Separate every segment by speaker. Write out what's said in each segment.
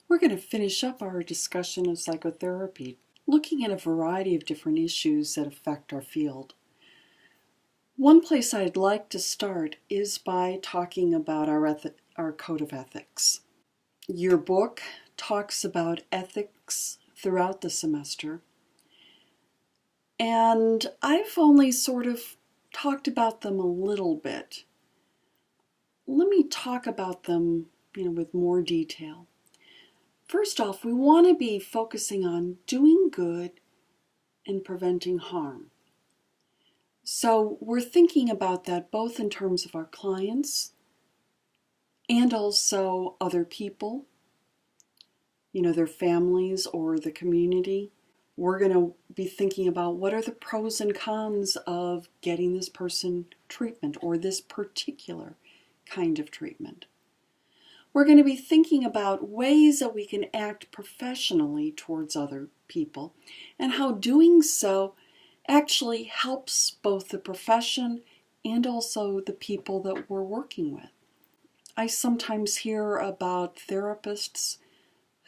Speaker 1: We're going to finish up our discussion of psychotherapy, looking at a variety of different issues that affect our field. One place I'd like to start is by talking about our code of ethics. Your book talks about ethics throughout the semester, and I've only sort of talked about them a little bit. Let me talk about them, with more detail. First off, we want to be focusing on doing good and preventing harm. So we're thinking about that both in terms of our clients and also other people, their families or the community. We're going to be thinking about what are the pros and cons of getting this person treatment or this particular kind of treatment. We're going to be thinking about ways that we can act professionally towards other people and how doing so actually helps both the profession and also the people that we're working with. I sometimes hear about therapists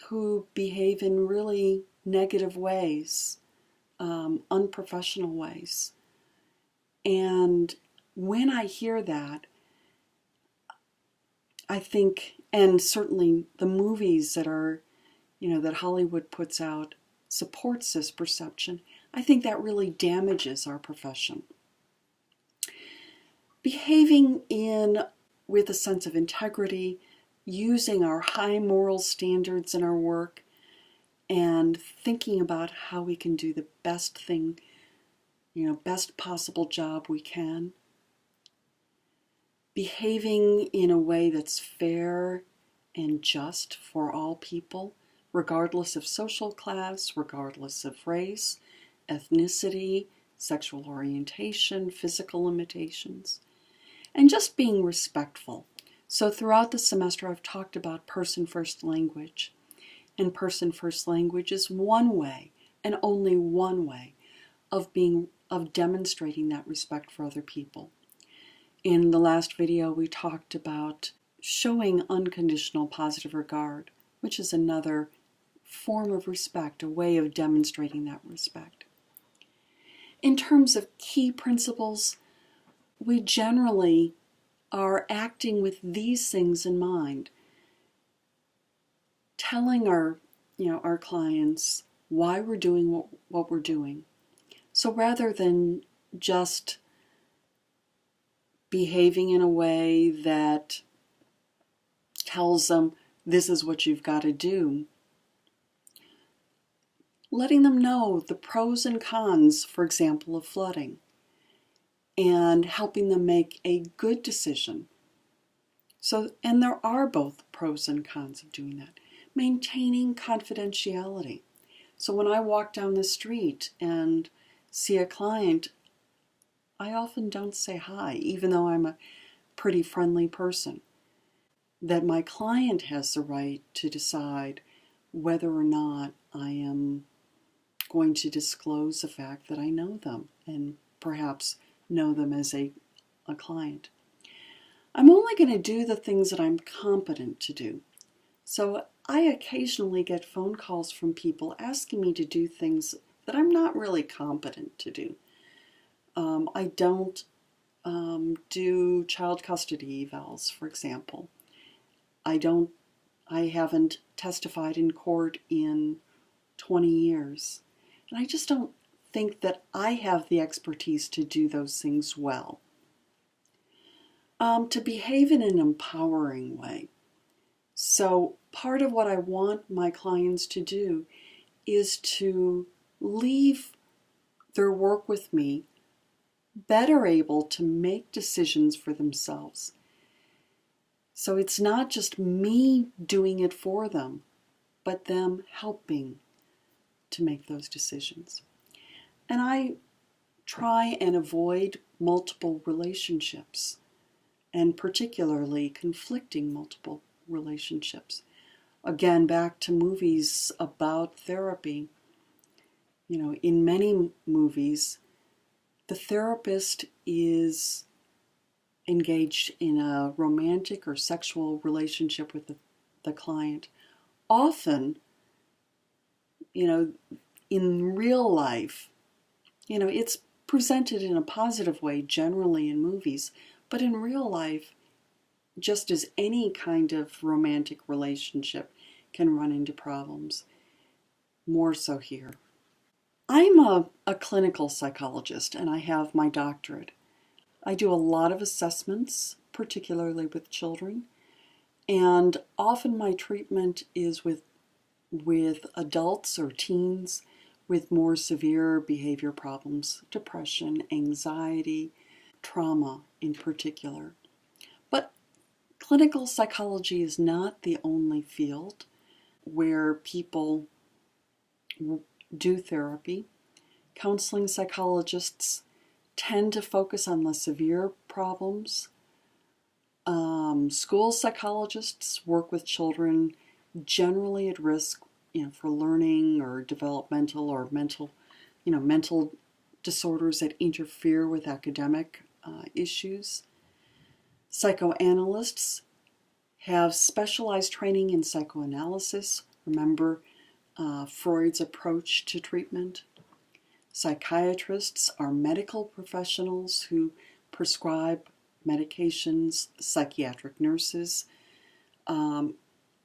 Speaker 1: who behave in really negative ways, unprofessional ways. And when I hear that, I think, and certainly the movies that are, that Hollywood puts out supports this perception, I think that really damages our profession. Behaving with a sense of integrity, using our high moral standards in our work, and thinking about how we can do the best thing, best possible job we can. Behaving in a way that's fair and just for all people, regardless of social class, regardless of race, ethnicity, sexual orientation, physical limitations, and just being respectful. So throughout the semester I've talked about person-first language, and person-first language is one way, and only one way, of demonstrating that respect for other people. In the last video, we talked about showing unconditional positive regard, which is another form of respect, a way of demonstrating that respect. In terms of key principles, we generally are acting with these things in mind, telling our clients why we're doing what we're doing. So rather than just behaving in a way that tells them this is what you've got to do, letting them know the pros and cons, for example, of flooding, and helping them make a good decision. And there are both pros and cons of doing that. Maintaining confidentiality. So when I walk down the street and see a client, I often don't say hi, even though I'm a pretty friendly person. That my client has the right to decide whether or not I am going to disclose the fact that I know them and perhaps know them as a client. I'm only going to do the things that I'm competent to do. So I occasionally get phone calls from people asking me to do things that I'm not really competent to do. I don't do child custody evals, for example. I haven't testified in court in 20 years. And I just don't think that I have the expertise to do those things well. To behave in an empowering way. So part of what I want my clients to do is to leave their work with me better able to make decisions for themselves. So it's not just me doing it for them, but them helping to make those decisions. And I try and avoid multiple relationships, and particularly conflicting multiple relationships. Again, back to movies about therapy. In many movies, the therapist is engaged in a romantic or sexual relationship with the client, often, in real life, it's presented in a positive way generally in movies, but in real life, just as any kind of romantic relationship can run into problems, more so here. I'm a clinical psychologist and I have my doctorate. I do a lot of assessments, particularly with children, and often my treatment is with adults or teens with more severe behavior problems, depression, anxiety, trauma in particular. But clinical psychology is not the only field where people do therapy. Counseling psychologists tend to focus on the severe problems. School psychologists work with children generally at risk, for learning or developmental or mental disorders that interfere with academic issues. Psychoanalysts have specialized training in psychoanalysis. Remember Freud's approach to treatment. Psychiatrists are medical professionals who prescribe medications. Psychiatric nurses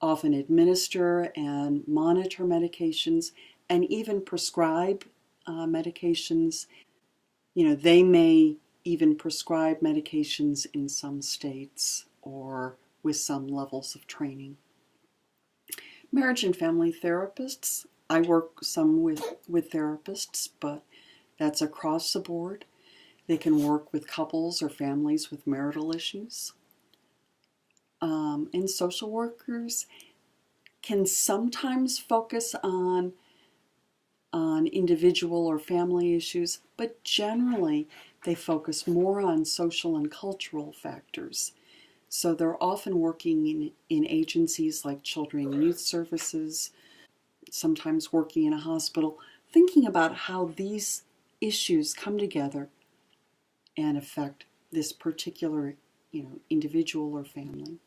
Speaker 1: often administer and monitor medications and even prescribe medications. They may even prescribe medications in some states or with some levels of training. Marriage and family therapists, I work some with therapists, but that's across the board. They can work with couples or families with marital issues. And social workers can sometimes focus on individual or family issues, but generally they focus more on social and cultural factors. So they're often working in agencies like Children and Youth Services, sometimes working in a hospital, thinking about how these issues come together and affect this particular, individual or family.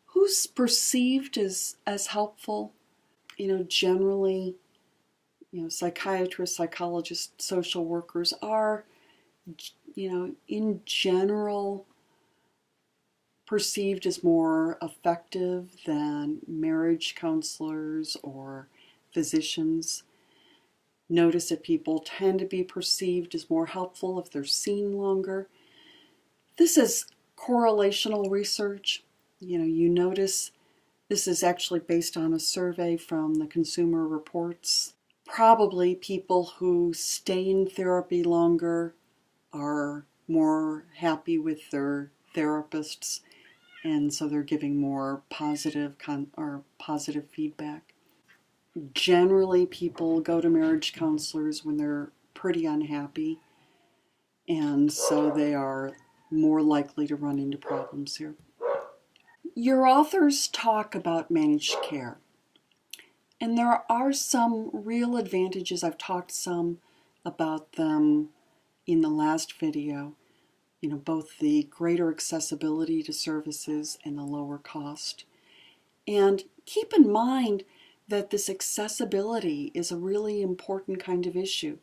Speaker 1: Who's perceived as helpful? Generally, psychiatrists, psychologists, social workers are, in general, perceived as more effective than marriage counselors or physicians. Notice that people tend to be perceived as more helpful if they're seen longer. This is correlational research. You notice this is actually based on a survey from the Consumer Reports. Probably people who stay in therapy longer are more happy with their therapists, and so they're giving more positive feedback. Generally, people go to marriage counselors when they're pretty unhappy, and so they are more likely to run into problems here. Your authors talk about managed care, and there are some real advantages. I've talked some about them in the last video, both the greater accessibility to services and the lower cost. And keep in mind that this accessibility is a really important kind of issue.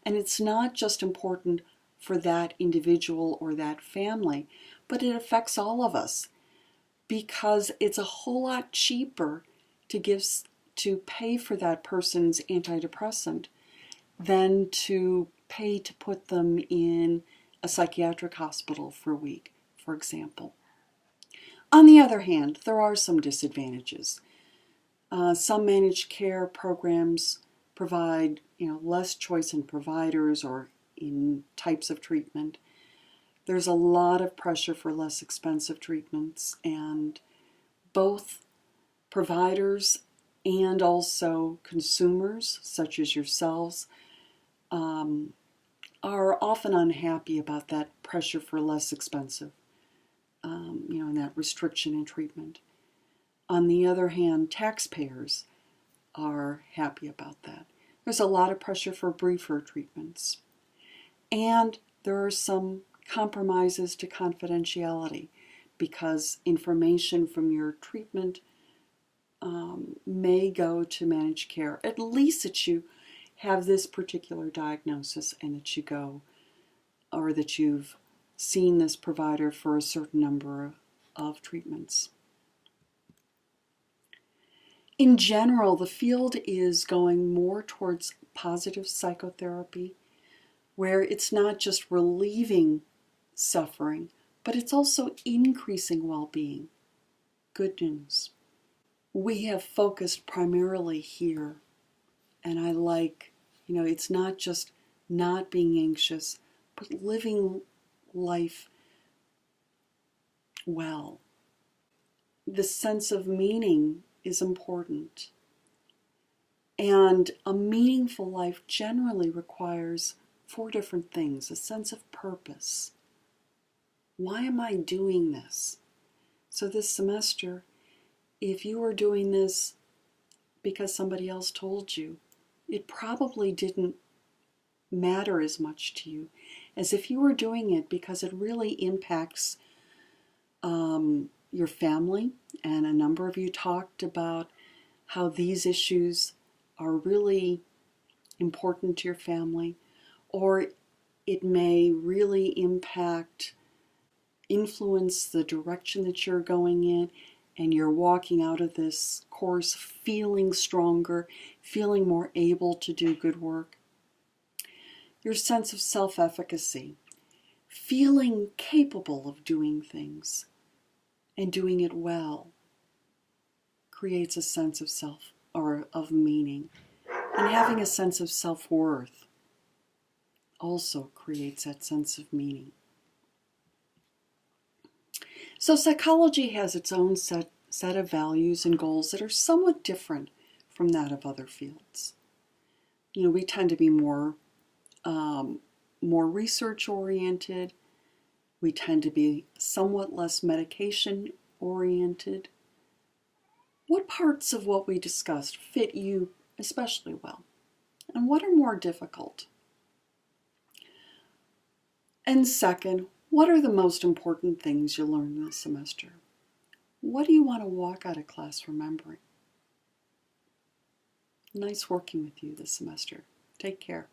Speaker 1: And it's not just important for that individual or that family, but it affects all of us because it's a whole lot cheaper to pay for that person's antidepressant than to pay to put them in a psychiatric hospital for a week, for example. On the other hand, there are some disadvantages. Some managed care programs provide, less choice in providers or in types of treatment. There's a lot of pressure for less expensive treatments, and both providers and also consumers, such as yourselves, are often unhappy about that pressure for less expensive, and that restriction in treatment. On the other hand, taxpayers are happy about that. There's a lot of pressure for briefer treatments. And there are some compromises to confidentiality because information from your treatment may go to managed care, at least that you have this particular diagnosis and that you go, or that you've seen this provider for a certain number of treatments. In general, the field is going more towards positive psychotherapy, where it's not just relieving suffering, but it's also increasing well-being. Good news. We have focused primarily here, and I like, it's not just not being anxious, but living life well. The sense of meaning is important. And a meaningful life generally requires 4 different things. A sense of purpose. Why am I doing this? So this semester, if you are doing this because somebody else told you, it probably didn't matter as much to you as if you were doing it because it really impacts your family. And a number of you talked about how these issues are really important to your family, or it may really influence the direction that you're going in, and you're walking out of this course feeling stronger, feeling more able to do good work. Your sense of self-efficacy, feeling capable of doing things and doing it well, creates a sense of self or of meaning. And having a sense of self-worth also creates that sense of meaning. So psychology has its own set of values and goals that are somewhat different from that of other fields. We tend to be more research-oriented. We tend to be somewhat less medication-oriented. What parts of what we discussed fit you especially well? And what are more difficult? And second, what are the most important things you learned this semester? What do you want to walk out of class remembering? Nice working with you this semester. Take care.